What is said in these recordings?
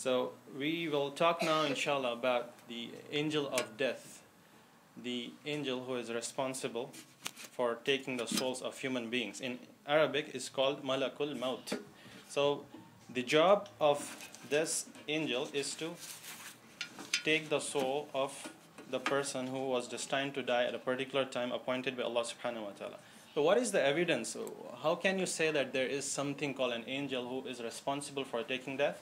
So we will talk now, inshallah, about the angel of death, the angel who is responsible for taking the souls of human beings. In Arabic, it's called Malakul Maut. So the job of this angel is to take the soul of the person who was destined to die at a particular time appointed by Allah subhanahu wa ta'ala. So what is the evidence? How can you say that there is something called an angel who is responsible for taking death?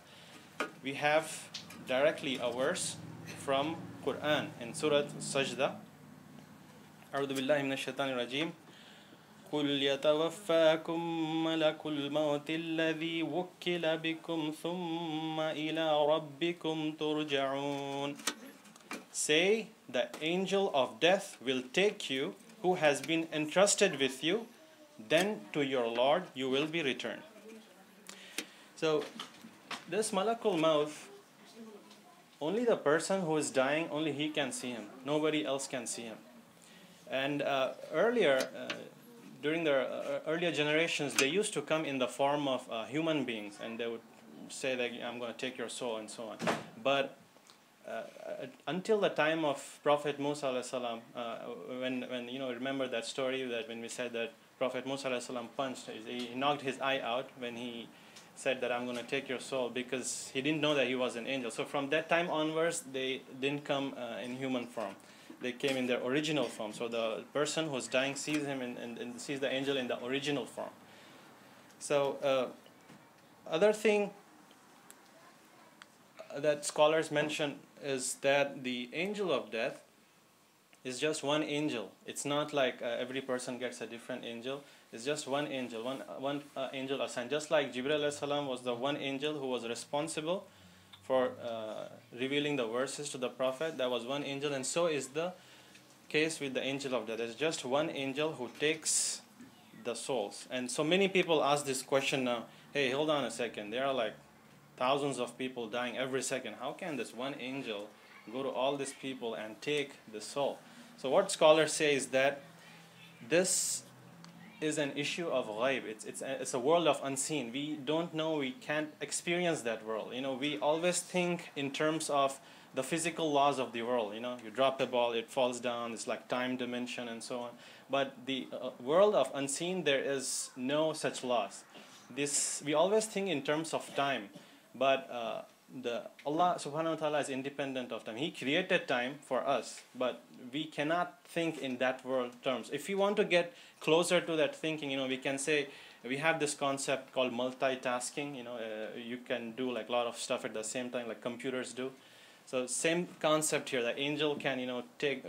We have directly a verse from Quran in Surah Sajda. أعوذ بالله من الشيطان الرجيم قل يتوفاكم ملك الموت الذي وكل بكم ثم إلى ربكم ترجعون. Say, the angel of death will take you who has been entrusted with you, then to your Lord you will be returned. So this Malakul Maut, only the person who is dying, only he can see him. Nobody else can see him. And during the earlier generations, they used to come in the form of human beings, and they would say that I'm going to take your soul and so on. But until the time of Prophet Musa alayhi salam, when remember that story that when we said that Prophet Musa alayhi salam punched, he knocked his eye out when he said that I'm going to take your soul, because he didn't know that he was an angel. So from that time onwards, they didn't come in human form. They came in their original form. So the person who's dying sees him and sees the angel in the original form. So other thing that scholars mention is that the angel of death is just one angel. It's not like every person gets a different angel. It's just one angel, one angel assigned. Just like Jibril alayhi salam was the one angel who was responsible for revealing the verses to the Prophet. That was one angel, and so is the case with the angel of death. There's just one angel who takes the souls. And so many people ask this question now, hey, hold on a second. There are like thousands of people dying every second. How can this one angel go to all these people and take the soul? So what scholars say is that this is an issue of ghaib. It's a world of unseen. We don't know, we can't experience that world. We always think in terms of the physical laws of the world. You drop a ball, it falls down, it's like time dimension and so on. But the world of unseen, there is no such laws. We always think in terms of time, but Allah subhanahu wa ta'ala is independent of time. He created time for us, but we cannot think in that world terms. If we want to get closer to that thinking, we can say we have this concept called multitasking. You can do like a lot of stuff at the same time, like computers do. So same concept here. The angel can take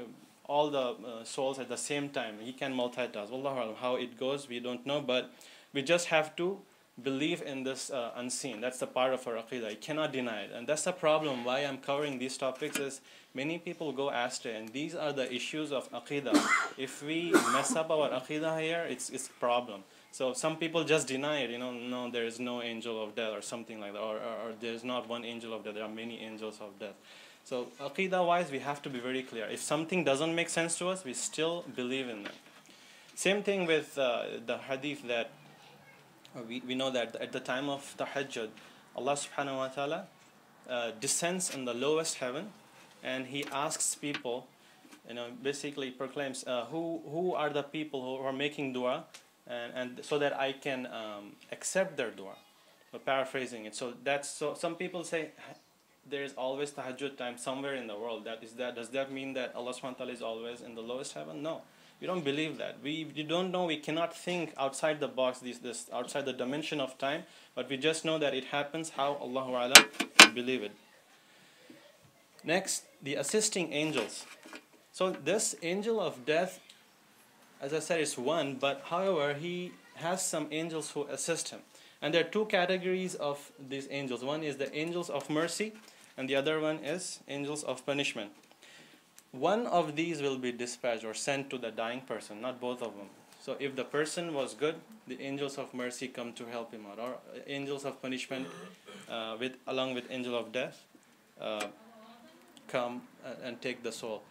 all the souls at the same time. He can multitask. Wallahu alam, how it goes, we don't know, but we just have to believe in this unseen. That's the part of our aqidah. You cannot deny it. And that's the problem why I'm covering these topics, is many people go astray, and these are the issues of aqidah. If we mess up our aqidah here, it's a problem. So some people just deny it, no, there is no angel of death or something like that, or there's not one angel of death, there are many angels of death. So aqidah wise, we have to be very clear. If something doesn't make sense to us, we still believe in it. Same thing with the hadith that we know that at the time of tahajjud, Allah subhanahu wa ta'ala descends in the lowest heaven, and he asks people, basically proclaims, who are the people who are making dua, and so that I can accept their dua. Paraphrasing it. So some people say there is always tahajjud time somewhere in the world. Does that mean that Allah subhanahu wa ta'ala is always in the lowest heaven? No. We don't believe that. We don't know. We cannot think outside the box, this outside the dimension of time. But we just know that it happens. How? Allahu A'lam, we believe it. Next, the assisting angels. So this angel of death, as I said, is one. But however, he has some angels who assist him. And there are two categories of these angels. One is the angels of mercy, and the other one is angels of punishment. One of these will be dispatched or sent to the dying person, not both of them. So if the person was good, the angels of mercy come to help him out, or angels of punishment, along with angel of death, come and take the soul.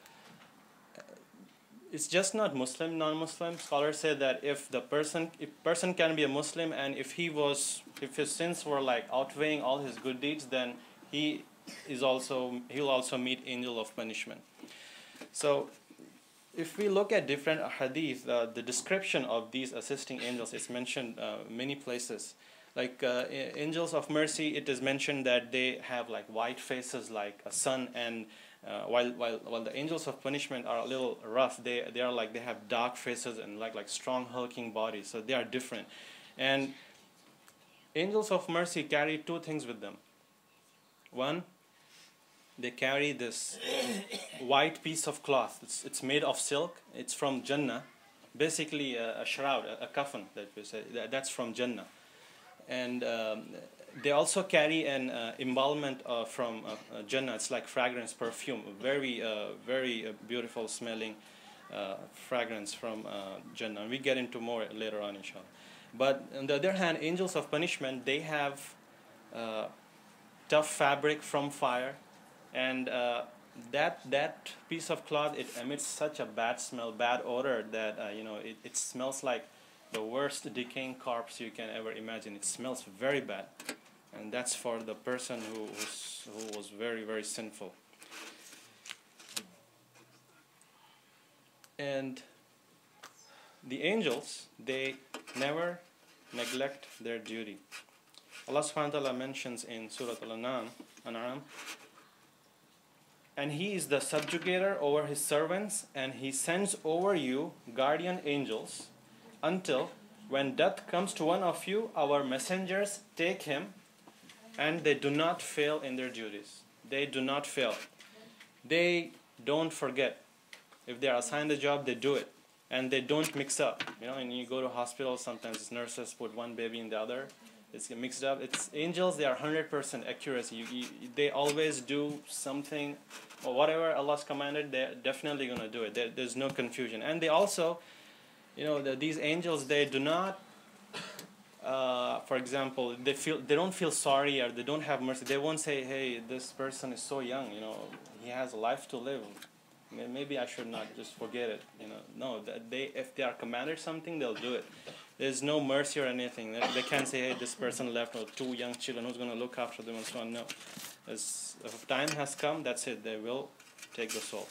It's just not Muslim, non-Muslim. Scholars say that if person can be a Muslim, and if his sins were like outweighing all his good deeds, then he'll also meet angel of punishment. So if we look at different hadith, the description of these assisting angels is mentioned many places. Like angels of mercy, it is mentioned that they have like white faces like a sun, and while the angels of punishment are a little rough, they are like, they have dark faces and like strong hulking bodies, so they are different. And angels of mercy carry two things with them. One, they carry this white piece of cloth. It's made of silk. It's from Jannah, basically a shroud, a coffin that we say. That's from Jannah. And they also carry an embalmment from Jannah. It's like fragrance, perfume, very beautiful smelling fragrance from Jannah. We get into more later on, inshallah. But on the other hand, angels of punishment, they have tough fabric from fire, and that piece of cloth, it emits such a bad smell, bad odor, that it smells like the worst decaying corpse you can ever imagine. It smells very bad, and that's for the person who was very, very sinful. And the angels, they never neglect their duty. Allah subhanahu wa ta'ala mentions in Surah Al-An'am, and He is the subjugator over His servants, and He sends over you guardian angels, until when death comes to one of you, our messengers take him, and they do not fail in their duties. They do not fail. They don't forget. If they are assigned a job, they do it. And they don't mix up. And you go to hospital, sometimes nurses put one baby in the other. It's mixed up. It's angels, they are 100% accuracy. They always do something, or whatever Allah's commanded, they're definitely going to do it. There's no confusion. And they also, these angels, they do not, for example, they don't feel sorry, or they don't have mercy. They won't say, hey, this person is so young, he has a life to live. Maybe I should not just forget it. No, if they are commanded something, they'll do it. There's no mercy or anything. They can't say, hey, this person left with two young children, who's going to look after them and so on. No. If time has come, that's it. They will take the soul.